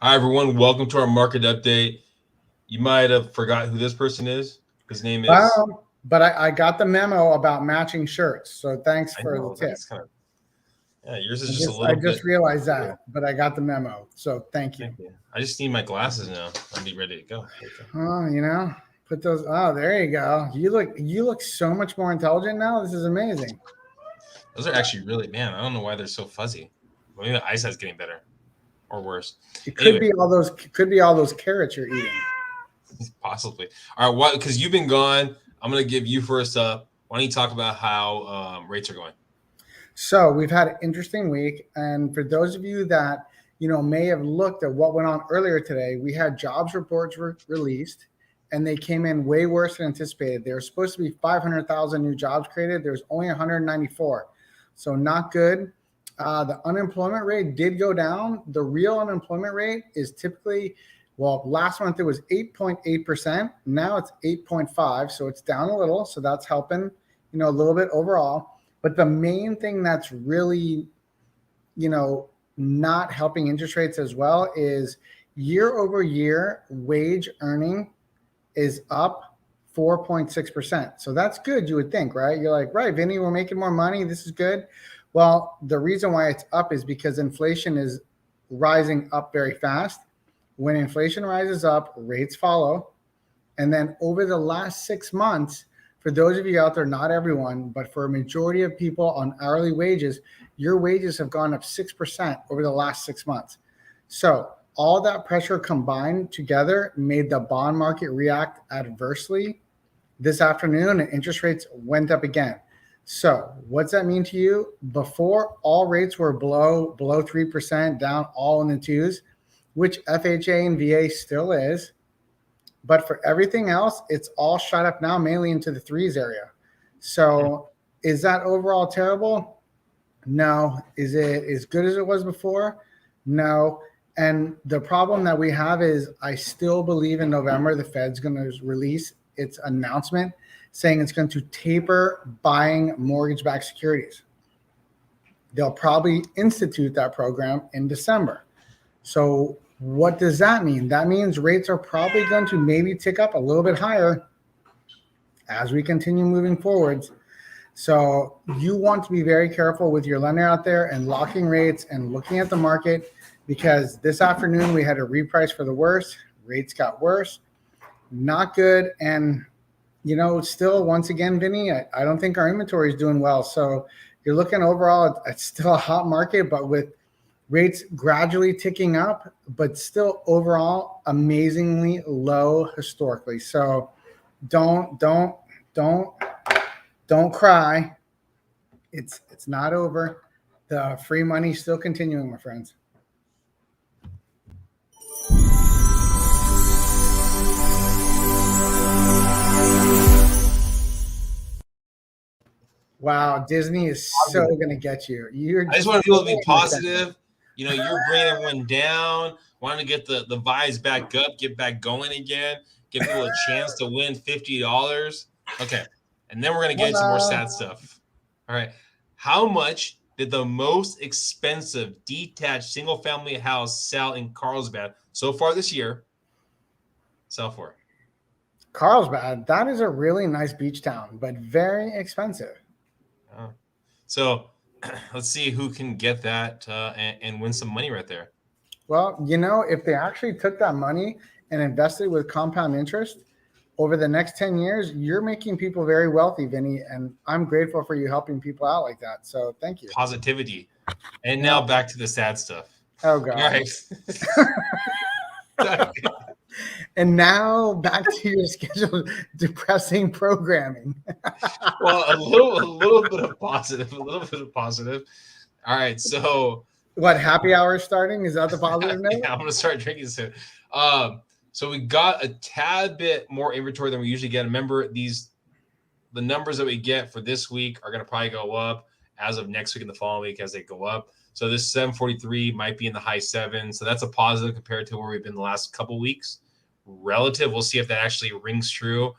Hi, everyone. Welcome to our market update. You might have forgot who this person is. His name is. But I got the memo about matching shirts, so thanks I for the know tip. that's kind of. Yeah, yours is I just a just I little just bit. realized that, but I got the memo, so thank you. Thank you. I just need my glasses now. I'll be ready to go. Okay. Oh, put those. Oh, there you go. You look so much more intelligent now. This is amazing. Those are actually really, man. I don't know why they're so fuzzy. Maybe the eyesight's getting better or worse. It Anyway, could be all those carrots you're eating. possibly. All right. What? Because you've been gone. I'm gonna give you first up. Why don't you talk about how rates are going? So we've had an interesting week, and for those of you that may have looked at what went on earlier today, we had jobs reports released, and they came in way worse than anticipated. There were supposed to be 500,000 new jobs created. There's only 194, so not good. The unemployment rate did go down. The real unemployment rate is typically, well, last month it was 8.8%. Now it's 8.5, so it's down a little. So that's helping, a little bit overall. But the main thing that's really, not helping interest rates as well is year over year wage earning is up 4.6%. So that's good, you would think, right? You're like, right, Vinny, we're making more money. This is good. Well, the reason why it's up is because inflation is rising up very fast. When inflation rises up, rates follow. And then over the last 6 months, for those of you out there, not everyone, but for a majority of people on hourly wages, your wages have gone up 6% over the last 6 months. So all that pressure combined together made the bond market react adversely this afternoon, and interest rates went up again. So what's that mean to you? Before, all rates were below 3%, down all in the twos, which FHA and VA still is. But for everything else, it's all shot up now, mainly into the threes area. So is that overall terrible? No. Is it as good as it was before? No. And the problem that we have is I still believe in November the Fed's going to release its announcement saying it's going to taper buying mortgage-backed securities. They'll probably institute that program in December. So what does that mean? That means rates are probably going to maybe tick up a little bit higher as we continue moving forwards. So you want to be very careful with your lender out there and locking rates and looking at the market, because this afternoon we had a reprice for the worst. Rates got worse. Not good. And, still, once again, Vinny, I don't think our inventory is doing well. So you're looking overall, it's still a hot market, but with rates gradually ticking up, but still overall amazingly low historically. So don't cry. It's not over. The free money's still continuing, my friends. Wow, Disney is so going to get you. I just want people to be positive. You're bringing everyone down, wanting to get the vibes back up, get back going again, give people a chance to win $50. Okay. And then we're going to get into more sad stuff. All right. How much did the most expensive detached single family house sell in Carlsbad so far this year? Sell for? Carlsbad, that is a really nice beach town, but very expensive. So let's see who can get that and win some money right there. Well, if they actually took that money and invested with compound interest over the next 10 years, you're making people very wealthy, Vinny. And I'm grateful for you helping people out like that. So thank you. Positivity. And now back to the sad stuff. Oh, God. All right. And now back to your scheduled depressing programming. Well, a little bit of positive. All right, so what, happy hour is starting? Is that the positive note? Yeah, I'm gonna start drinking soon. So we got a tad bit more inventory than we usually get. Remember, the numbers that we get for this week are gonna probably go up as of next week and the following week as they go up. So this 743 might be in the high sevens. So that's a positive compared to where we've been the last couple of weeks. Relative. We'll see if that actually rings true.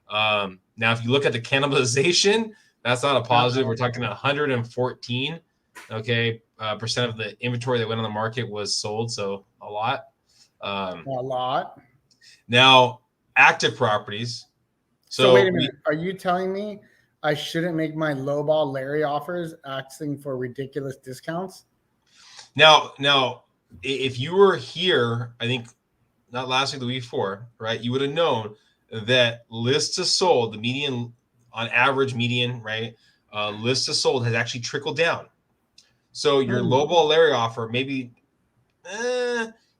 Now, if you look at the cannibalization, that's not a positive. We're talking 114. Okay, percent of the inventory that went on the market was sold, so a lot. A lot. Now, active properties. So wait a minute. Are you telling me I shouldn't make my lowball Larry offers asking for ridiculous discounts? Now, if you were here, I think not last week, the week before, right? You would have known that list to sold, the median, on average median, right? List to sold has actually trickled down. So your lowball Larry offer maybe,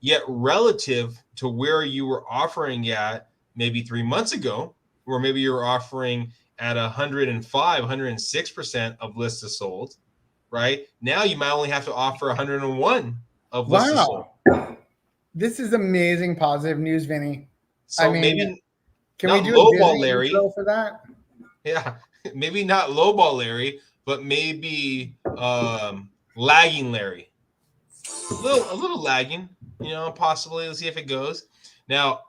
yet relative to where you were offering at maybe 3 months ago, or maybe you were offering at 105, 106% of list to sold, right? Now you might only have to offer 101 of list to sold. This is amazing positive news, Vinny. So maybe can we do a Disney Larry intro for that? Yeah, maybe not lowball Larry, but maybe lagging Larry. A little lagging, possibly. Let's see if it goes. Now,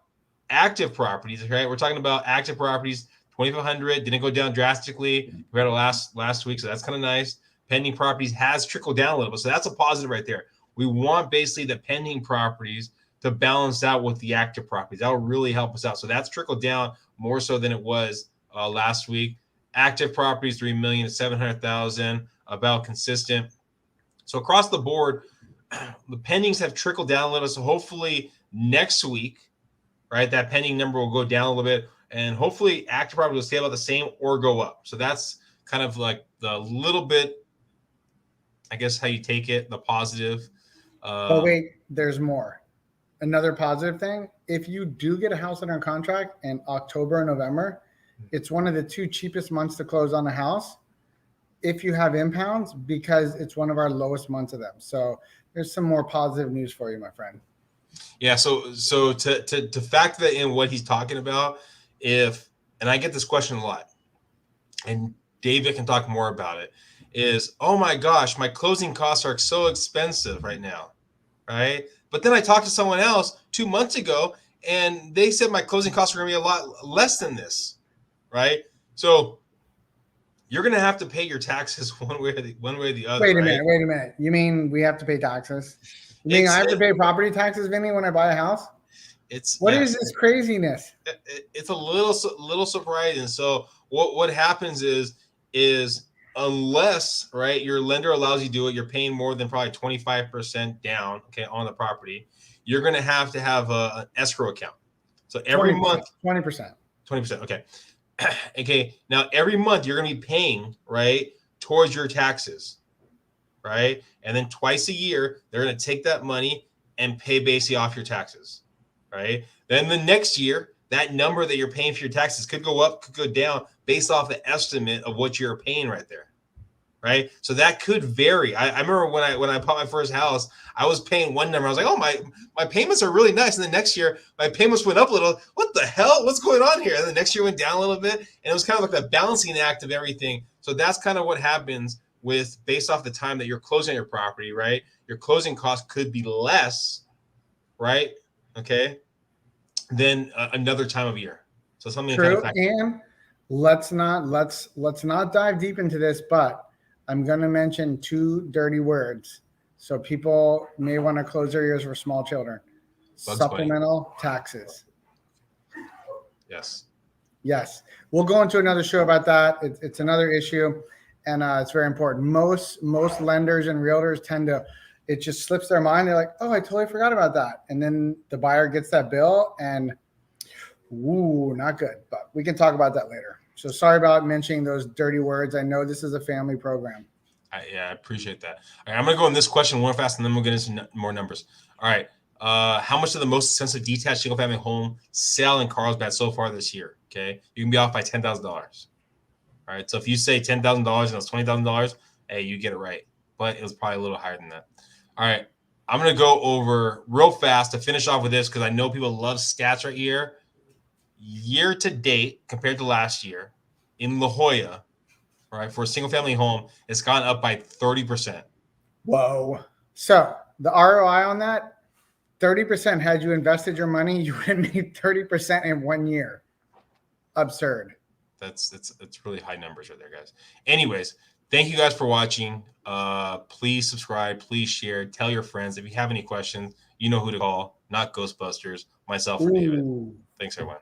active properties, right? We're talking about active properties. 2,500 didn't go down drastically compared to last week, so that's kind of nice. Pending properties has trickled down a little bit, so that's a positive right there. We want basically the pending properties to balance out with the active properties. That will really help us out. So that's trickled down more so than it was last week. Active properties, 3,700,000, about consistent. So across the board, the pendings have trickled down a little. So hopefully next week, right, that pending number will go down a little bit, and hopefully active properties will stay about the same or go up. So that's kind of like the little bit, I guess, how you take it, the positive. But wait, there's more. Another positive thing, if you do get a house under contract in October and November, it's one of the 2 cheapest months to close on a house if you have impounds, because it's one of our lowest months of them. So there's some more positive news for you, my friend. Yeah, so to factor that in what he's talking about, and I get this question a lot, and David can talk more about it, is, oh my gosh, my closing costs are so expensive right now, right? But then I talked to someone else 2 months ago, and they said my closing costs are going to be a lot less than this, right? So you're going to have to pay your taxes one way or the other. Wait a minute. You mean we have to pay taxes? You mean I have to pay property taxes, Vinny, when I buy a house? What is this craziness? It's a little surprising. So what happens is unless, right, your lender allows you to do it, you're paying more than probably 25% down, okay, on the property, you're going to have an escrow account. So every 20%, month, 20%, okay. Okay, now every month you're going to be paying, right, towards your taxes, right? And then twice a year, they're going to take that money and pay basically off your taxes, right? Then the next year, that number that you're paying for your taxes could go up, could go down based off the estimate of what you're paying right there, right? So that could vary. I remember when I bought my first house, I was paying one number. I was like, oh, my payments are really nice. And the next year, my payments went up a little. What the hell? What's going on here? And the next year went down a little bit. And it was kind of like a balancing act of everything. So that's kind of what happens based off the time that you're closing your property, right? Your closing cost could be less, right? Okay, than another time of year. So something true. And let's not dive deep into this, but I'm going to mention 2 dirty words, so people may want to close their ears for small children. Supplemental taxes. Yes. We'll go into another show about that. It's another issue, and it's very important. Most lenders and realtors tend to, it just slips their mind. They're like, oh, I totally forgot about that. And then the buyer gets that bill, and not good. But we can talk about that later. So sorry about mentioning those dirty words. I know this is a family program. I appreciate that. All right, I'm going to go in this question one fast, and then we'll get into more numbers. All right. How much of the most expensive detached single-family home sale in Carlsbad so far this year? Okay. You can be off by $10,000. All right. So if you say $10,000 and it was $20,000, hey, you get it right. But it was probably a little higher than that. All right. I'm going to go over real fast to finish off with this because I know people love stats right here. Year to date compared to last year in La Jolla, right, for a single family home, it's gone up by 30%. Whoa. So the ROI on that, 30%. Had you invested your money, you would have made 30% in 1 year. Absurd. That's really high numbers right there, guys. Anyways, Thank you guys for watching. Please subscribe. Please share. Tell your friends. If you have any questions, you know who to call. Not Ghostbusters. Myself or David. Ooh. Thanks, everyone.